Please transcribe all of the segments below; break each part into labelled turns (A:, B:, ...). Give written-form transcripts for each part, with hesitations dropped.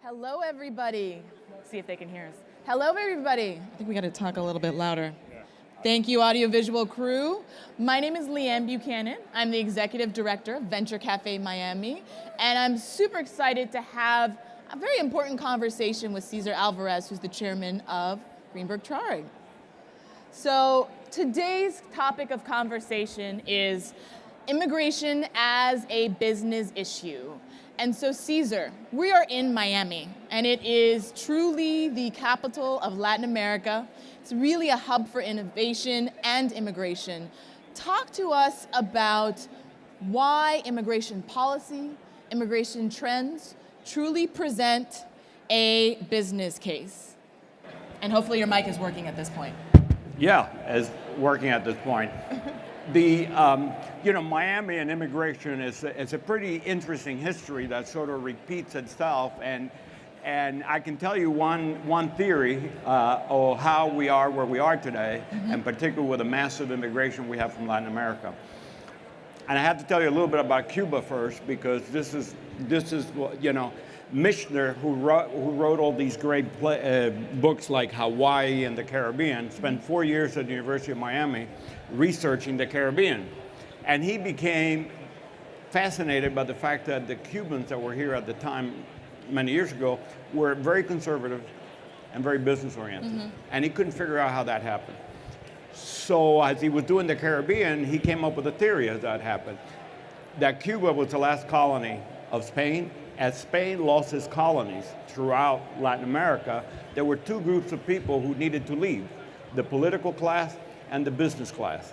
A: Hello, everybody. Let's see if they can hear us. Hello, everybody. I think we got to talk a little bit louder. Thank you, audiovisual crew. My name is Leigh-Ann Buchanan. I'm the executive director of Venture Cafe Miami, and I'm super excited to have a very important conversation with Cesar Alvarez, who's the chairman of Greenberg Traurig. So today's topic of conversation is immigration as a business issue. And so Cesar, we are in Miami, and it is truly the capital of Latin America. It's really a hub for innovation and immigration. Talk to us about why immigration policy, immigration trends truly present a business case. And hopefully your mic is working at this point.
B: Yeah, it's working at this point. Miami and immigration is a pretty interesting history that sort of repeats itself, and I can tell you one theory of how we are where we are today, and particularly with the massive immigration we have from Latin America. And I have to tell you a little bit about Cuba first, because this is Michener, who wrote all these great books like Hawaii and the Caribbean, spent 4 years at the University of Miami researching the Caribbean. And he became fascinated by the fact that the Cubans that were here at the time, many years ago, were very conservative and very business-oriented. And he couldn't figure out how that happened. So as he was doing the Caribbean, he came up with a theory as that happened, that Cuba was the last colony of Spain. As Spain lost its colonies throughout Latin America, there were two groups of people who needed to leave, the political class and the business class.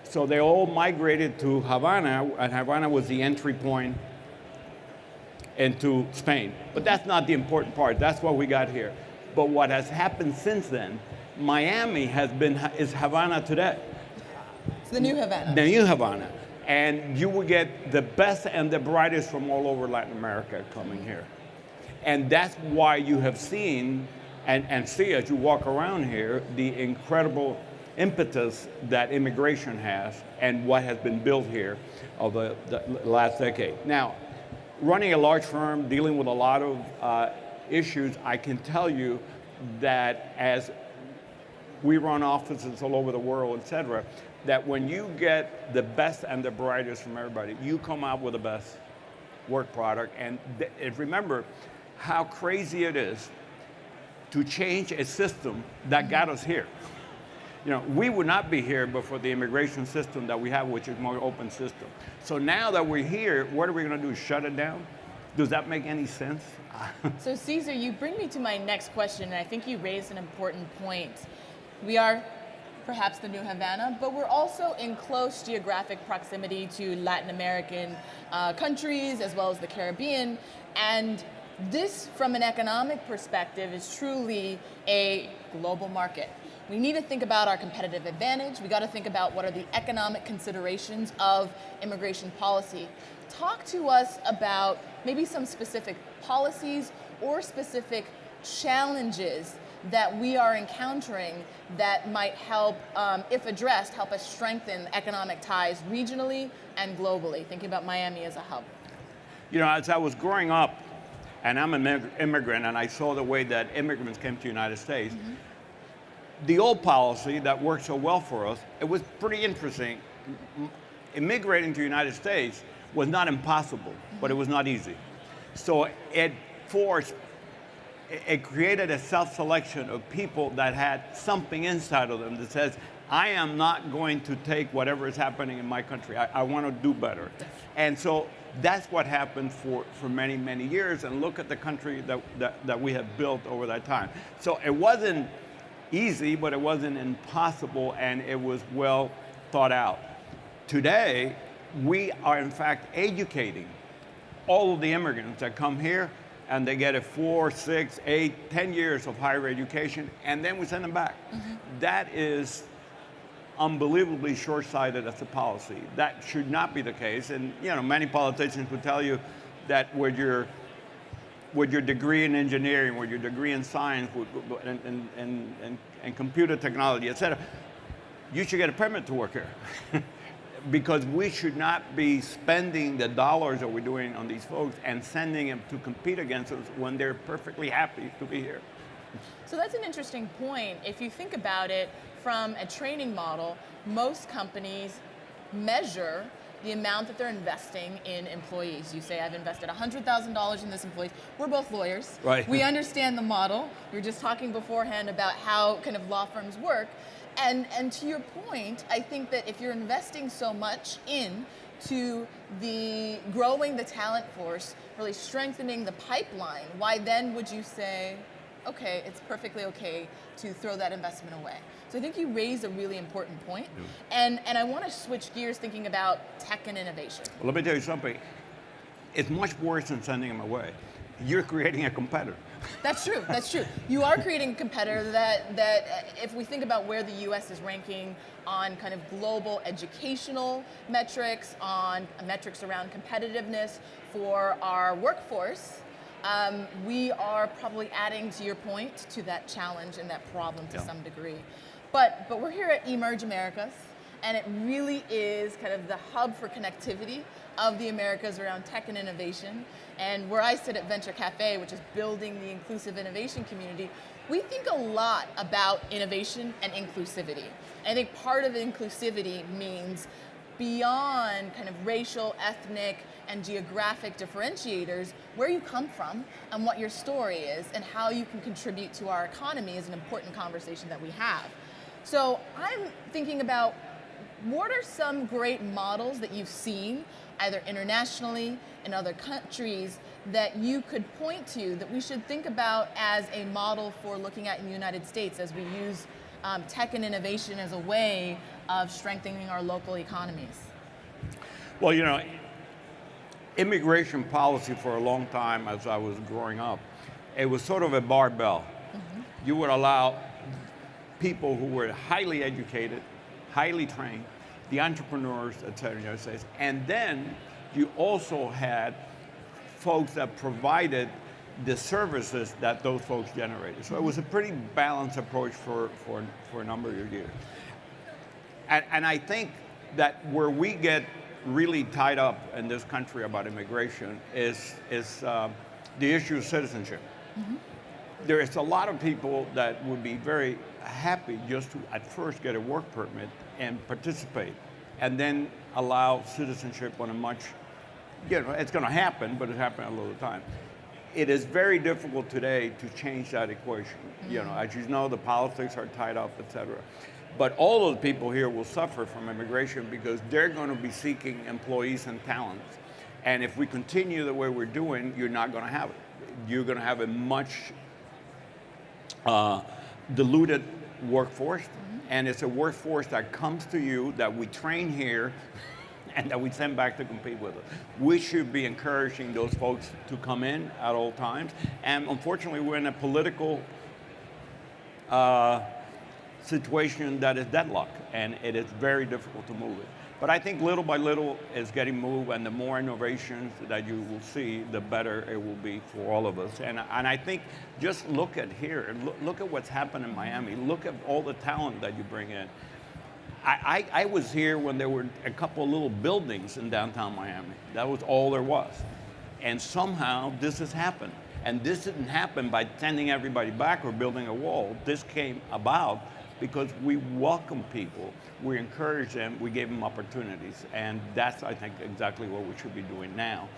B: So they all migrated to Havana, and Havana was the entry point into Spain. But that's not the important part. That's what we got here. But what has happened since then, Miami is Havana today.
A: It's the new Havana.
B: The new Havana. And you will get the best and the brightest from all over Latin America coming here. And that's why you have seen and see as you walk around here the incredible impetus that immigration has and what has been built here over the last decade. Now, running a large firm, dealing with a lot of issues, I can tell you that as we run offices all over the world, et cetera, that when you get the best and the brightest from everybody, you come out with the best work product. And remember how crazy it is to change a system that got us here. We would not be here but for the immigration system that we have, which is a more open system. So now that we're here, what are we going to do? Shut it down? Does that make any sense?
A: So Cesar, you bring me to my next question, and I think you raised an important point. We are perhaps the new Havana, but we're also in close geographic proximity to Latin American countries as well as the Caribbean. And this, from an economic perspective, is truly a global market. We need to think about our competitive advantage. We got to think about what are the economic considerations of immigration policy. Talk to us about maybe some specific policies or specific challenges that we are encountering that might help, if addressed, help us strengthen economic ties regionally and globally, thinking about Miami as a hub.
B: As I was growing up, and I'm an immigrant, and I saw the way that immigrants came to the United States, the old policy that worked so well for us, it was pretty interesting. Immigrating to the United States was not impossible, but it was not easy. So it created a self-selection of people that had something inside of them that says, I am not going to take whatever is happening in my country. I want to do better. And so that's what happened for many, many years. And look at the country that we have built over that time. So it wasn't easy, but it wasn't impossible, and it was well thought out. Today, we are in fact educating all of the immigrants that come here, and they get a 4, 6, 8, 10 years of higher education, and then we send them back. That is unbelievably short-sighted as a policy. That should not be the case. And many politicians would tell you that with your degree in engineering, with your degree in science, and computer technology, et cetera, you should get a permit to work here. because we should not be spending the dollars that we're doing on these folks and sending them to compete against us when they're perfectly happy to be here.
A: So that's an interesting point. If you think about it from a training model, most companies measure the amount that they're investing in employees. You say, I've invested $100,000 in this employee. We're both lawyers.
B: Right.
A: We understand the model. We were just talking beforehand about how kind of law firms work. And to your point, I think that if you're investing so much into the growing the talent force, really strengthening the pipeline, why then would you say, okay, it's perfectly okay to throw that investment away? So I think you raise a really important point. And I want to switch gears thinking about tech and innovation.
B: Well, let me tell you something. It's much worse than sending them away. You're creating a competitor.
A: That's true. That's true. You are creating a competitor that if we think about where the U.S. is ranking on kind of global educational metrics, on metrics around competitiveness for our workforce, we are probably adding, to your point, to that challenge and that problem to some degree. But we're here at Emerge Americas, and it really is kind of the hub for connectivity of the Americas around tech and innovation. And where I sit at Venture Cafe, which is building the inclusive innovation community, we think a lot about innovation and inclusivity. I think part of inclusivity means beyond kind of racial, ethnic, and geographic differentiators, where you come from and what your story is and how you can contribute to our economy is an important conversation that we have. So I'm thinking about, what are some great models that you've seen, either internationally in other countries, that you could point to that we should think about as a model for looking at in the United States as we use tech and innovation as a way of strengthening our local economies?
B: Well, you know, immigration policy for a long time as I was growing up, it was sort of a barbell. You would allow people who were highly educated, highly trained, the entrepreneurs, et cetera, in the United States. And then you also had folks that provided the services that those folks generated. So it was a pretty balanced approach for a number of years. And I think that where we get really tied up in this country about immigration is the issue of citizenship. There is a lot of people that would be very happy just to at first get a work permit and participate, and then allow citizenship on a much, you know, it's going to happen, but it's happening a little time. It is very difficult today to change that equation. You know, as you know, the politics are tied up, et cetera. But all of the people here will suffer from immigration because they're going to be seeking employees and talents. And if we continue the way we're doing, you're not going to have it. You're going to have a much diluted workforce, and it's a workforce that comes to you, that we train here, and that we send back to compete with us. We should be encouraging those folks to come in at all times, and unfortunately we're in a political situation that is deadlock, and it is very difficult to move it. But I think little by little it's getting moved, and the more innovations that you will see, the better it will be for all of us. And I think just look at here, look at what's happened in Miami. Look at all the talent that you bring in. I was here when there were a couple of little buildings in downtown Miami. That was all there was. And somehow this has happened. And this didn't happen by sending everybody back or building a wall. This came about because we welcome people, we encourage them, we gave them opportunities. And that's, I think, exactly what we should be doing now.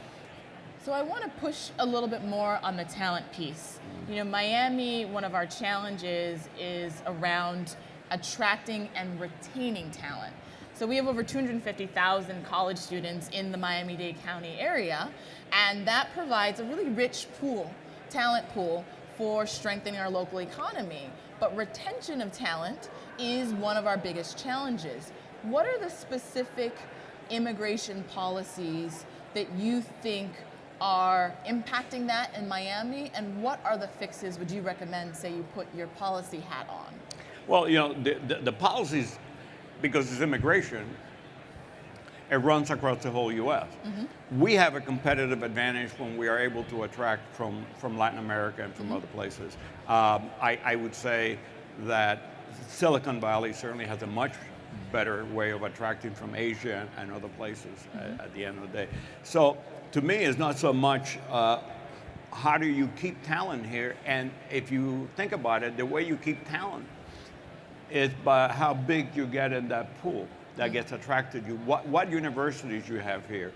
A: So I want to push a little bit more on the talent piece. You know, Miami, one of our challenges is around attracting and retaining talent. So we have over 250,000 college students in the Miami-Dade County area, and that provides a really rich pool, talent pool, for strengthening our local economy. But retention of talent is one of our biggest challenges. What are the specific immigration policies that you think are impacting that in Miami, and what are the fixes would you recommend, say you put your policy hat on?
B: Well, you know, the policies, because it's immigration, it runs across the whole U.S. We have a competitive advantage when we are able to attract from Latin America and from other places. I would say that Silicon Valley certainly has a much better way of attracting from Asia and other places at the end of the day. So to me, it's not so much how do you keep talent here, and if you think about it, the way you keep talent is by how big you get in that pool that gets attracted you. What universities you have here,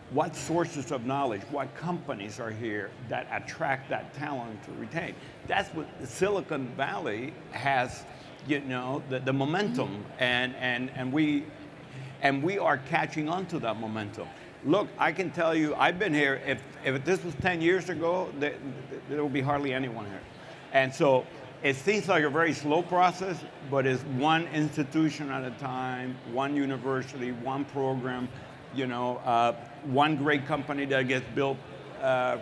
B: what sources of knowledge, what companies are here that attract that talent to retain. That's what the Silicon Valley has, you know, the momentum, and we are catching on to that momentum. Look, I can tell you, I've been here, if this was 10 years ago, there would be hardly anyone here. And so it seems like a very slow process, but it's one institution at a time, one university, one program, you know, one great company that gets built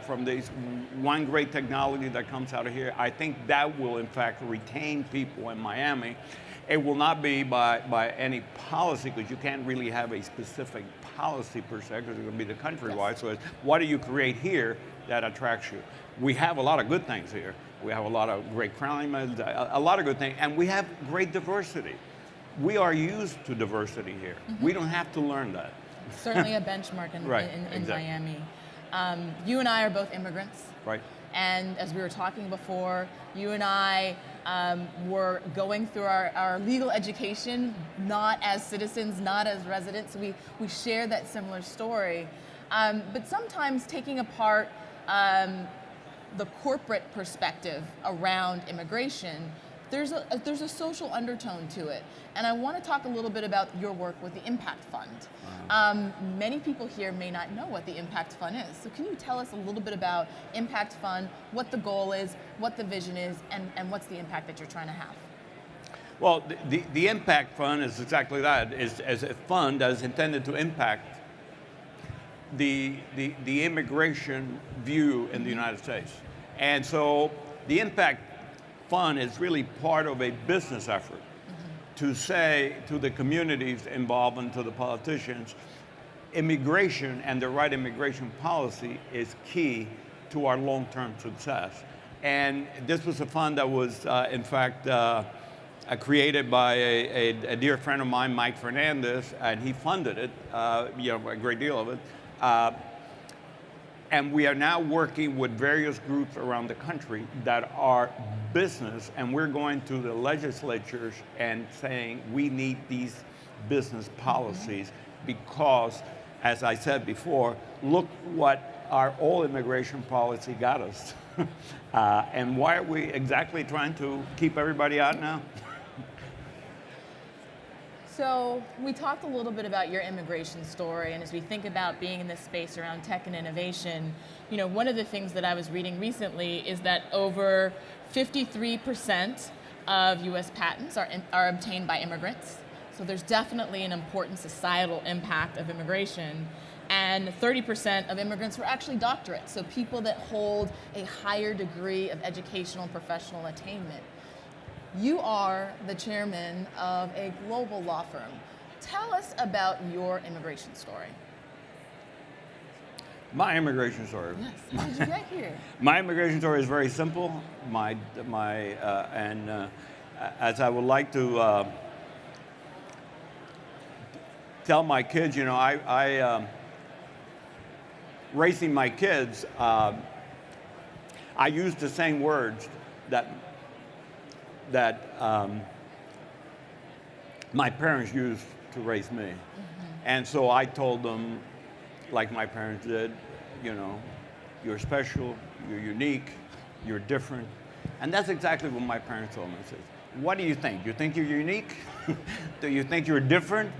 B: from this, one great technology that comes out of here. I think that will, in fact, retain people in Miami. It will not be by any policy, because you can't really have a specific policy per se, because it's going to be the countrywide. So it's, what do you create here that attracts you? We have a lot of good things here. We have a lot of great climates, a lot of good things, and we have great diversity. We are used to diversity here. We don't have to learn that.
A: Certainly a benchmark in
B: exactly.
A: Miami. You and I are both immigrants.
B: Right.
A: And as we were talking before, you and I were going through our legal education, not as citizens, not as residents. So we share that similar story. But sometimes taking apart the corporate perspective around immigration, there's a social undertone to it. And I want to talk a little bit about your work with the Impact Fund. Many people here may not know what the Impact Fund is. So can you tell us a little bit about Impact Fund, what the goal is, what the vision is, and what's the impact that you're trying to have?
B: Well, the Impact Fund is exactly that. It's as a fund that is intended to impact the immigration view in the United States. And so the Impact Fund is really part of a business effort to say to the communities involved and to the politicians, immigration and the right immigration policy is key to our long-term success. And this was a fund that was, in fact, created by a dear friend of mine, Mike Fernandez, and he funded it, you know, a great deal of it. And we are now working with various groups around the country that are business, and we're going to the legislatures and saying we need these business policies because, as I said before, look what our old immigration policy got us. And why are we exactly trying to keep everybody out now?
A: So we talked a little bit about your immigration story, and as we think about being in this space around tech and innovation, you know, one of the things that I was reading recently is that over 53% of U.S. patents are obtained by immigrants. So there's definitely an important societal impact of immigration. And 30% of immigrants were actually doctorates, so people that hold a higher degree of educational and professional attainment. You are the chairman of a global law firm. Tell us about your immigration story.
B: My immigration story.
A: Yes, how did you get here?
B: My immigration story is very simple. As I would like to tell my kids, you know, raising my kids, I use the same words that my parents used to raise me. And so I told them, like my parents did, you know, you're special, you're unique, you're different. And that's exactly what my parents told me. They said, what do you think? You think you're unique? Do you think you're different?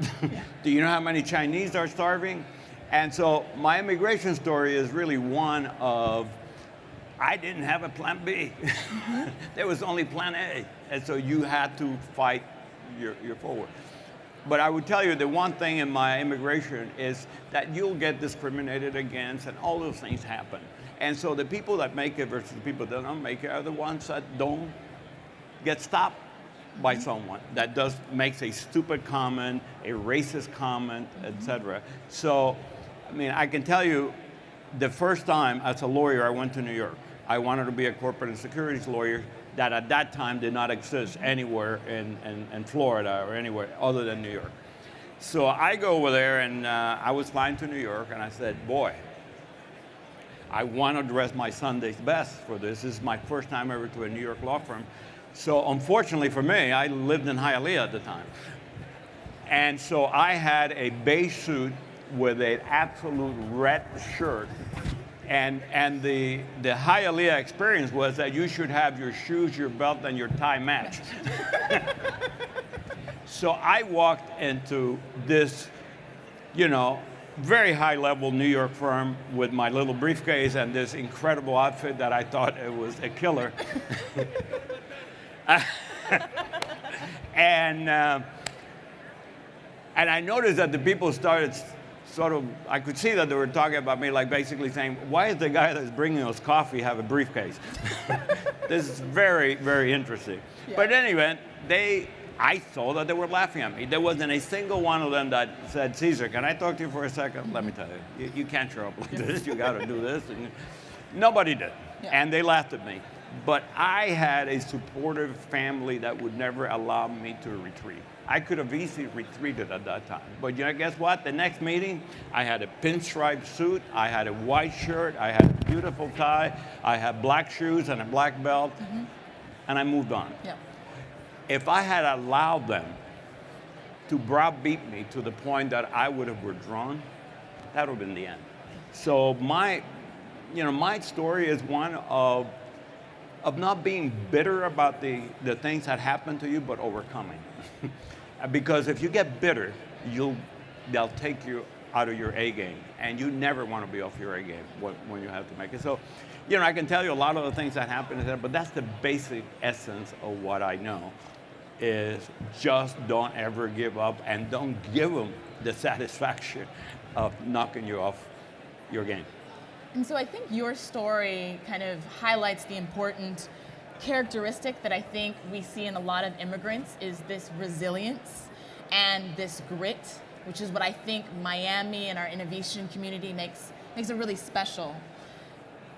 B: Do you know how many Chinese are starving? And so my immigration story is really one of, I didn't have a plan B. There was only plan A. And so you had to fight your forward. But I would tell you the one thing in my immigration is that you'll get discriminated against and all those things happen. And so the people that make it versus the people that don't make it are the ones that don't get stopped by someone that makes a stupid comment, a racist comment, etc. So, I mean, I can tell you the first time as a lawyer I went to New York. I wanted to be a corporate and securities lawyer that at that time did not exist anywhere in Florida or anywhere other than New York. So I go over there, and I was flying to New York, and I said, boy, I want to dress my Sunday's best for this. This is my first time ever to a New York law firm. So unfortunately for me, I lived in Hialeah at the time. And so I had a beige suit with an absolute red shirt. And the Hialeah experience was that you should have your shoes, your belt, and your tie matched. So I walked into this, very high-level New York firm with my little briefcase and this incredible outfit that I thought it was a killer. And I noticed that the people started I could see that they were talking about me, like basically saying, why is the guy that's bringing us coffee have a briefcase? This is very, very interesting. Yeah. But anyway, I saw that they were laughing at me. There wasn't a single one of them that said, Cesar, can I talk to you for a second? Let me tell you, you can't show up like this. You got to do this. And nobody did. Yeah. And they laughed at me. But I had a supportive family that would never allow me to retreat. I could have easily retreated at that time. But guess what? The next meeting, I had a pinstripe suit, I had a white shirt, I had a beautiful tie, I had black shoes and a black belt, and I moved on. Yeah. If I had allowed them to browbeat me to the point that I would have withdrawn, that would have been the end. So my story is one of not being bitter about the things that happened to you, but overcoming. Because if you get bitter, they'll take you out of your A game, and you never want to be off your A game when you have to make it. So, I can tell you a lot of the things that happened there, but that's the basic essence of what I know, is just don't ever give up, and don't give them the satisfaction of knocking you off your game.
A: And so I think your story kind of highlights the important characteristic that I think we see in a lot of immigrants is this resilience and this grit, which is what I think Miami and our innovation community makes it really special.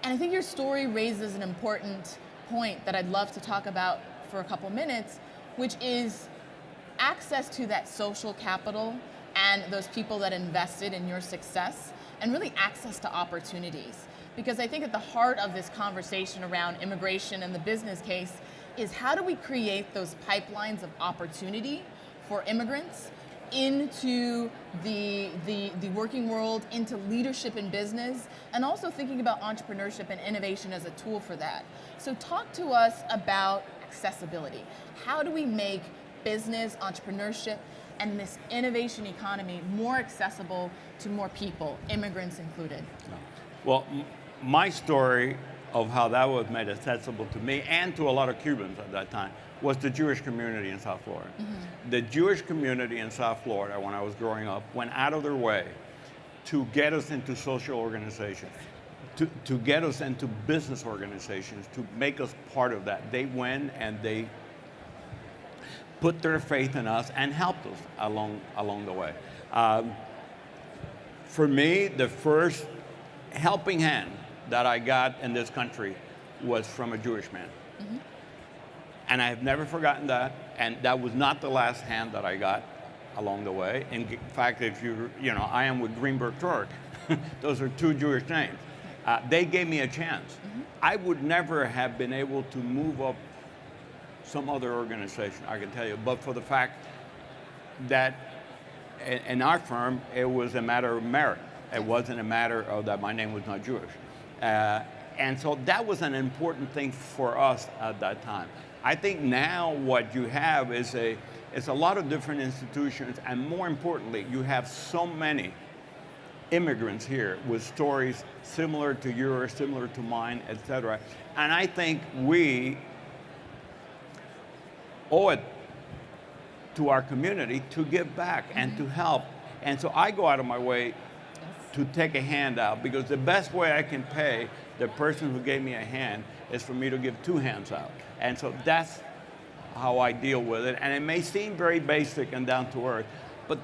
A: And I think your story raises an important point that I'd love to talk about for a couple minutes, which is access to that social capital and those people that invested in your success, and really access to opportunities. Because I think at the heart of this conversation around immigration and the business case is, how do we create those pipelines of opportunity for immigrants into the working world, into leadership in business, and also thinking about entrepreneurship and innovation as a tool for that. So talk to us about accessibility. How do we make business, entrepreneurship, and this innovation economy more accessible to more people, immigrants included?
B: Well, my story of how that was made accessible to me and to a lot of Cubans at that time was the Jewish community in South Florida. Mm-hmm. The Jewish community in South Florida, when I was growing up, went out of their way to get us into social organizations, to get us into business organizations, to make us part of that. They went and they put their faith in us and helped us along the way. For me, the first helping hand that I got in this country was from a Jewish man. Mm-hmm. And I have never forgotten that, and that was not the last hand that I got along the way. In fact, if I am with Greenberg Torque. Those are two Jewish names. They gave me a chance. Mm-hmm. I would never have been able to move up some other organization, I can tell you, but for the fact that in our firm, it was a matter of merit. It wasn't a matter of that my name was not Jewish. And so that was an important thing for us at that time. I think now what you have is a lot of different institutions, and more importantly, you have so many immigrants here with stories similar to yours, similar to mine, etc. And I think we owe it to our community to give back and to help. And so I go out of my way to take a hand out, because the best way I can pay the person who gave me a hand is for me to give two hands out. And so that's how I deal with it. And it may seem very basic and down to earth, but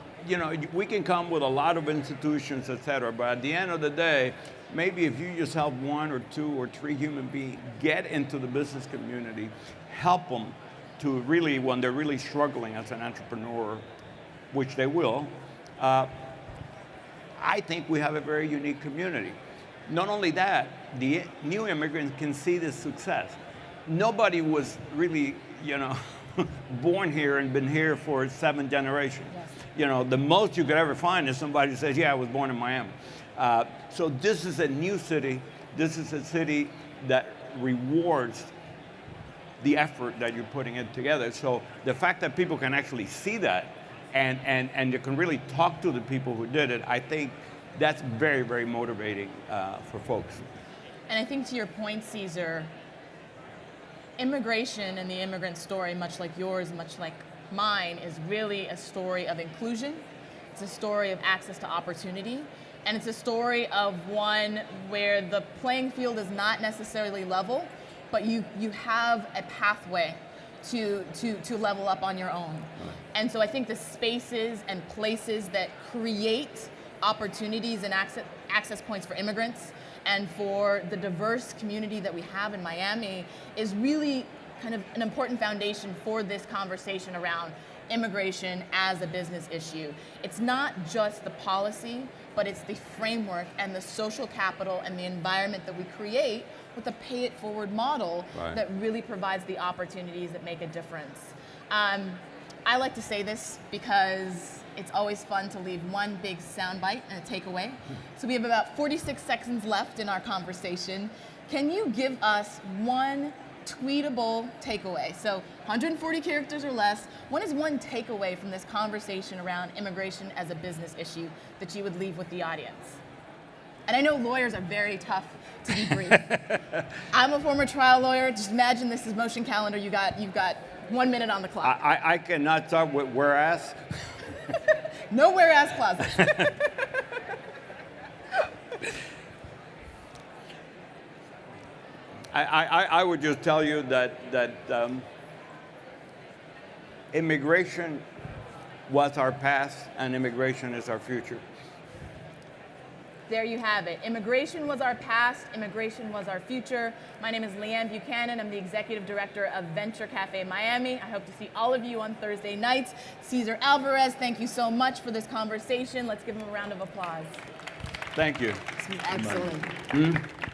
B: we can come with a lot of institutions, et cetera, but at the end of the day, maybe if you just help 1 or 2 or 3 human beings get into the business community, help them to really, when they're really struggling as an entrepreneur, which they will, I think we have a very unique community. Not only that, the new immigrants can see this success. Nobody was really, born here and been here for 7 generations. Yes. The most you could ever find is somebody who says, yeah, I was born in Miami. So this is a new city. This is a city that rewards the effort that you're putting it together. So the fact that people can actually see that and you can really talk to the people who did it, I think that's very, very motivating for folks.
A: And I think to your point, Cesar, immigration and the immigrant story, much like yours, much like mine, is really a story of inclusion. It's a story of access to opportunity. And it's a story of one where the playing field is not necessarily level, but you have a pathway to level up on your own. Right. And so I think the spaces and places that create opportunities and access points for immigrants and for the diverse community that we have in Miami is really kind of an important foundation for this conversation around immigration as a business issue. It's not just the policy, but it's the framework and the social capital and the environment that we create with a pay it forward model. Right. That really provides the opportunities that make a difference. I like to say this because it's always fun to leave one big soundbite and a takeaway. So we have about 46 seconds left in our conversation. Can you give us one tweetable takeaway? So 140 characters or less. What is one takeaway from this conversation around immigration as a business issue that you would leave with the audience? And I know lawyers are very tough to debrief. I'm a former trial lawyer. Just imagine this is motion calendar. You've got 1 minute on the clock.
B: I cannot talk with whereas.
A: No whereas clauses.
B: I would just tell you that immigration was our past and immigration is our future.
A: There you have it. Immigration was our past, immigration was our future. My name is Leigh-Ann Buchanan. I'm the Executive Director of Venture Cafe Miami. I hope to see all of you on Thursday nights. Cesar Alvarez, thank you so much for this conversation. Let's give him a round of applause.
B: Thank you.
A: This was excellent.